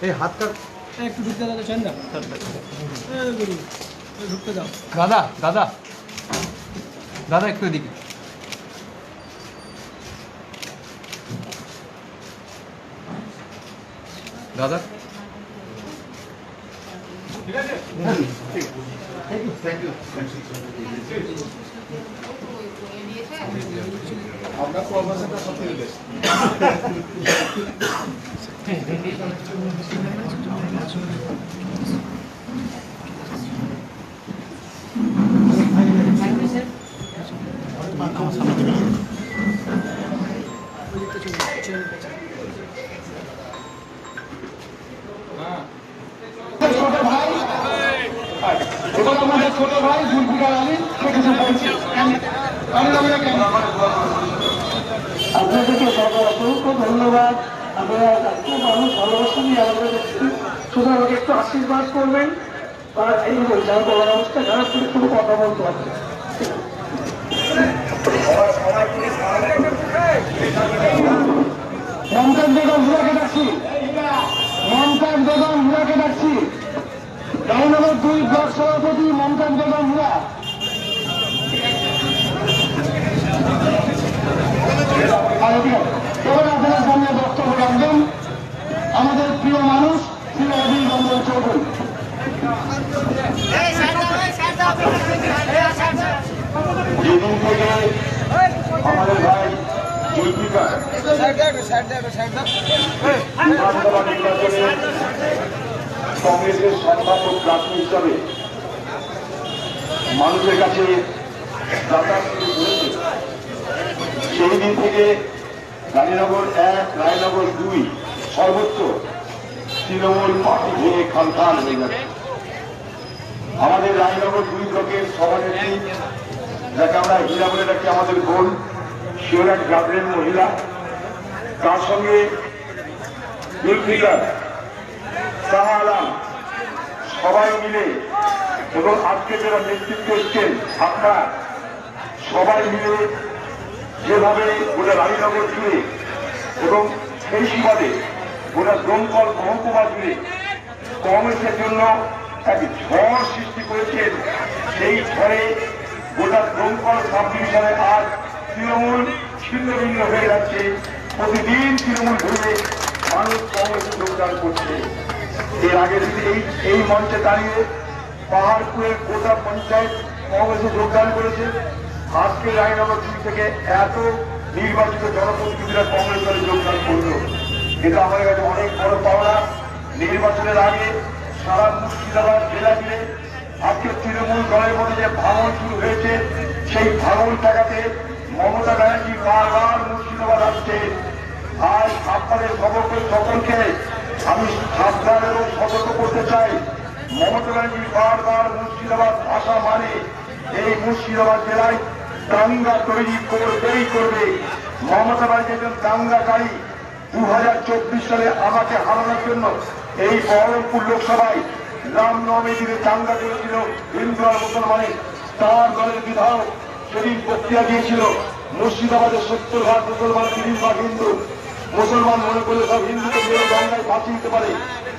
এই হাতটা একটু ঢুকতে দাও চান না ঢুকতে দাও। দাদা দাদা দাদা একটু এদিকে। দাদা ঠিক আছে, থ্যাংক ইউ। আপনার কর্মচারীটা সব থেকে বেস্ট। এবার আমাদের ছোট ভাই জুলফিকার আলী আপনাদেরকে সরকার অসংখ্য ধন্যবাদ। আপনারা এত মানুষ ভালোবাসা নিয়ে আমাদের শুধু আমাকে একটু আশীর্বাদ করবেন। আর এই যার বলার অবস্থা খারাপ করে কোনো কথা বলতে পারছে মমতাজ বেগম হুড়াকে ডাকছি, মমতাজ বেগম হুড়াকে ডাকছি, রায়নগর 2 ব্লক সভাপতি মমতাজ বেগম হুড়া। এবার আপনার সামনে বক্তব্য রাখবেন আমাদের প্রিয় মানুষ শ্রী অধীর রঞ্জন চৌধুরী। যেদিন থেকে আমাদের ভাই জুলফিকার বিধানসভা নির্বাচনে কংগ্রেসের সম্ভাব্য প্রার্থী হিসাবে মানুষের কাছে যাতায়াত শুরু করেছে, সেই দিন থেকে রানীনগর 1, রায়নগর 2 সর্বোচ্চ তৃণমূল পার্টি ভেঙে খানখান হয়ে গেছে। আমাদের রানীনগর 2 ব্লকের সভানেত্রী, যাকে আমরা হীরা বলে রাখি, আমাদের বোন, সেও এক গ্রামের মহিলা, তার সঙ্গে জুলফিকার, শাহ আলম সবাই মিলে এবং আজকে যারা নেতৃত্ব এসছেন আপনারা সবাই মিলে যেভাবে গোটা রানীনগর জুড়ে এবং সেই সুবাদে গোটা দমকল মহকুমা জুড়ে কংগ্রেসের জন্য এক ঝড় সৃষ্টি করেছেন, সেই ঝড়ে গোটা দমকল সাব ডিভিশনে আজ তৃণমূল ছিন্ন ভিন্ন হয়ে যাচ্ছে। প্রতিদিন তৃণমূল ধরে মানুষ কংগ্রেসে যোগদান করছে। এর আগে এই মঞ্চে দাঁড়িয়ে পাহাড়পুরের গোটা পঞ্চায়েত কংগ্রেসে যোগদান করেছে। আজকে রায়নগর 2 থেকে এত নির্বাচিত জনপ্রতিনিধিরা কংগ্রেস দলে যোগদান করল, এটা আমাদের কাছে অনেক বড় পাওনা। নির্বাচনের আগে সারা মুর্শিদাবাদ জেলা জুড়ে আজকে তৃণমূল দলের মধ্যে যে ভাঙন শুরু হয়েছে, সেই ভাঙন ঠেকাতে মমতা ব্যানার্জি বারবার মুর্শিদাবাদ আসছে। আজ আপনাদের সকলকে আমি সাবধান এবং সতর্ক করতে চাই, মমতা ব্যানার্জি বারবার মুর্শিদাবাদ ভাষা মানে এই মুর্শিদাবাদ জেলায় দাঙ্গা তৈরি করবেই করবে। মমতা ব্যানার্জি একজন দাঙ্গাকারী। 2024 সালে আমাকে হারানোর জন্য এই বহরমপুর লোকসভায় রামনবমী দিনে দাঙ্গা করেছিল হিন্দু আর মুসলমানের। তার দলের বিধায়ক সেদিন বক্তৃতা দিয়েছিল মুর্শিদাবাদের 70% মুসলমান, 30% হিন্দু। মুসলমান মনে করলে সব হিন্দুকে মেরে গঙ্গায় ফাঁসি দিতে পারে।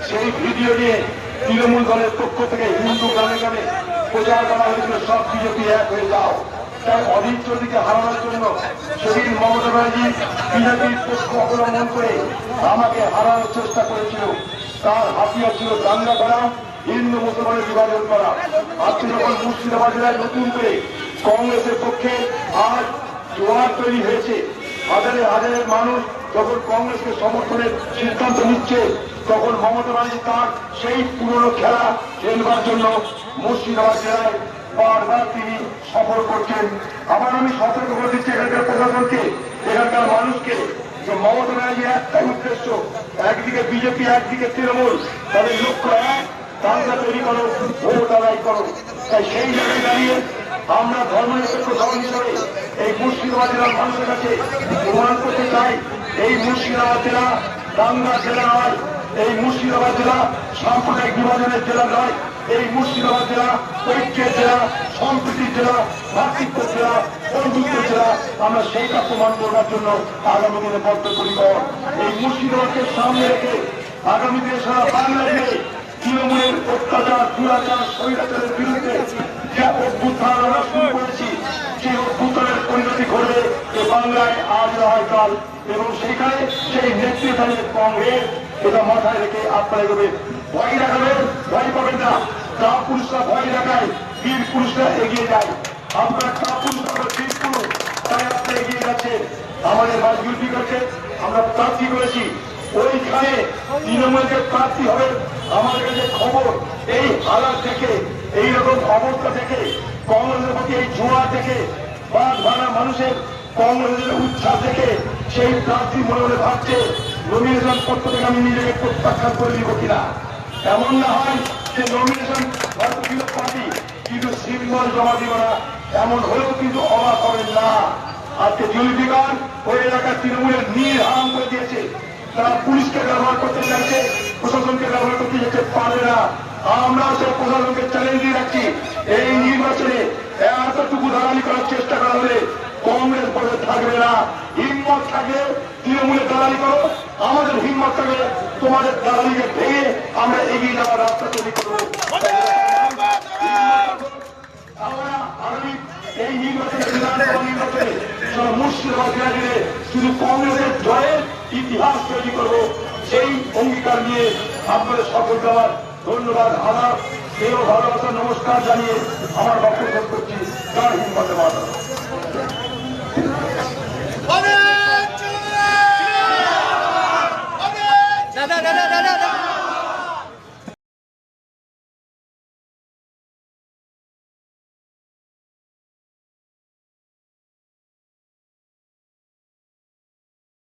সেই ভিডিও নিয়ে তৃণমূল দলের পক্ষ থেকে হিন্দু গ্রামে গ্রামে প্রচার করা হয়েছিল, সব বিজেপি এক হয়ে যাও। তাই অধীর চৌধুরীকে হারানোর জন্য সেদিন মমতা ব্যানার্জি বিজেপির পক্ষ অবলম্বন করে আমাকে হারানোর চেষ্টা করেছিল। তার হাতিয়ার ছিল দাঙ্গা করা, হিন্দু মুসলমানের বিভাজন করা। আজকে যখন মুর্শিদাবাদ জেলায় নতুন করে কংগ্রেসের পক্ষে আজ জোয়ার তৈরি হয়েছে, হাজারে হাজারের মানুষ যখন কংগ্রেসকে সমর্থনের সিদ্ধান্ত নিচ্ছে, তখন মমতা ব্যানার্জি তার সেই পুরনো খেলা খেলবার জন্য মুর্শিদাবাদ জেলায় বারবার তিনি সফর করছেন। আবার আমি সতর্ক করে দিচ্ছি এখানকার প্রশাসনকে, এখানকার মানুষকে, যে মমতা ব্যানার্জির একটাই উদ্দেশ্য, একদিকে বিজেপি, একদিকে তৃণমূল, তাদের লক্ষ্য এক, দাঙ্গা তৈরি করো, ভোট আদায় করো। তাই সেই জায়গায় দাঁড়িয়ে আমরা ধর্মনিরপেক্ষ দল হিসেবে এই মুর্শিদাবাদ জেলার মানুষের কাছে প্রমাণ করতে চাই, এই মুর্শিদাবাদ জেলা দাঙ্গা জেলা নয়, এই মুর্শিদাবাদ জেলা সাম্প্রদায়িক বিভাজনের জেলা নয়, এই মুর্শিদাবাদ জেলা ঐক্যের জেলা, সম্প্রীতির জেলা, ভাতৃত্বের জেলা, বন্ধুত্বের জেলা। আমরা সেইটা প্রমাণ করার জন্য আগামী দিনে বদ্ধপরিকর। এই মুর্শিদাবাদকে সামনে রেখে আগামীতে সারা বাংলাদেশে তৃণমূলের অত্যাচার দুরাচার স্বৈরাচারের বিরুদ্ধে যে অভ্যুত্থান আমরা শুরু করেছি সেই অভ্যুত্থানের পরিণতি ঘটবে এ বাংলায় আজ হয় কাল এবং সেখানে সেই নেতৃত্বে কংগ্রেস এটা মাথায় রেখে আপনারা এগোবে ভয় দেখাবেন ভয় পাবেন না তা পুরুষরা ভয় দেখায় বীর পুরুষরা এগিয়ে যায় আপনারা তা পুরুষরা বীর পুরুষ তাই আপনারা এগিয়ে যাচ্ছেন আমাদের মাজগুলি করছে আমরা প্রার্থী করেছি ওইখানে তৃণমূলের প্রার্থী হবে আমাদের কাছে খবর এই হালাত থেকে এইরকম অবস্থা থেকে কংগ্রেসের প্রতি এই জোয়া থেকে বাদ ভাড়া মানুষের কংগ্রেসের উচ্ছ্বাস থেকে সেই প্রার্থী মনে মনে ভাবছে নমিনেশন পত্র থেকে আমি নিজেকে প্রত্যাখ্যান করে দিব কিনা এমন না হয় যে নমিনেশন হয়তো দিল পার্টি কিন্তু সিম্বল জমা দিব না এমন হলেও কিন্তু অবাক হবেন না আজকে জুলিফিকার ওই এলাকার তৃণমূলের নির্হাম করে দিয়েছে তারা পুলিশকে ব্যবহার করতে চাইছে প্রশাসনকে ব্যবহার করতে চাইছে পারে না আমরা সেই প্রশাসনকে চ্যালেঞ্জ দিয়ে রাখছি এই নির্বাচনে এতটুকু দালালি করার চেষ্টা করা হলে কংগ্রেস পদে থাকবে না হিম্মত থাকলে তৃণমূলে দালালি করো আমাদের হিম্মত থাকলে তোমাদের দালালিকে ভেঙে আমরা এগিয়ে যাওয়ার রাস্তা তৈরি করবো আমরা আগামী এই নির্বাচনে বিধানসভা নির্বাচনে মুর্শিদাবাদ জেলা শুধু কংগ্রেসের জয়ের ইতিহাস তৈরি করব সেই অঙ্গীকার নিয়ে আপনাদের সকলকে আমার ধন্যবাদ আদাব স্নেহ ভালোবাসা নমস্কার জানিয়ে আমার বক্তব্য করছি জয় হিন্দ বন্দে মাতরম।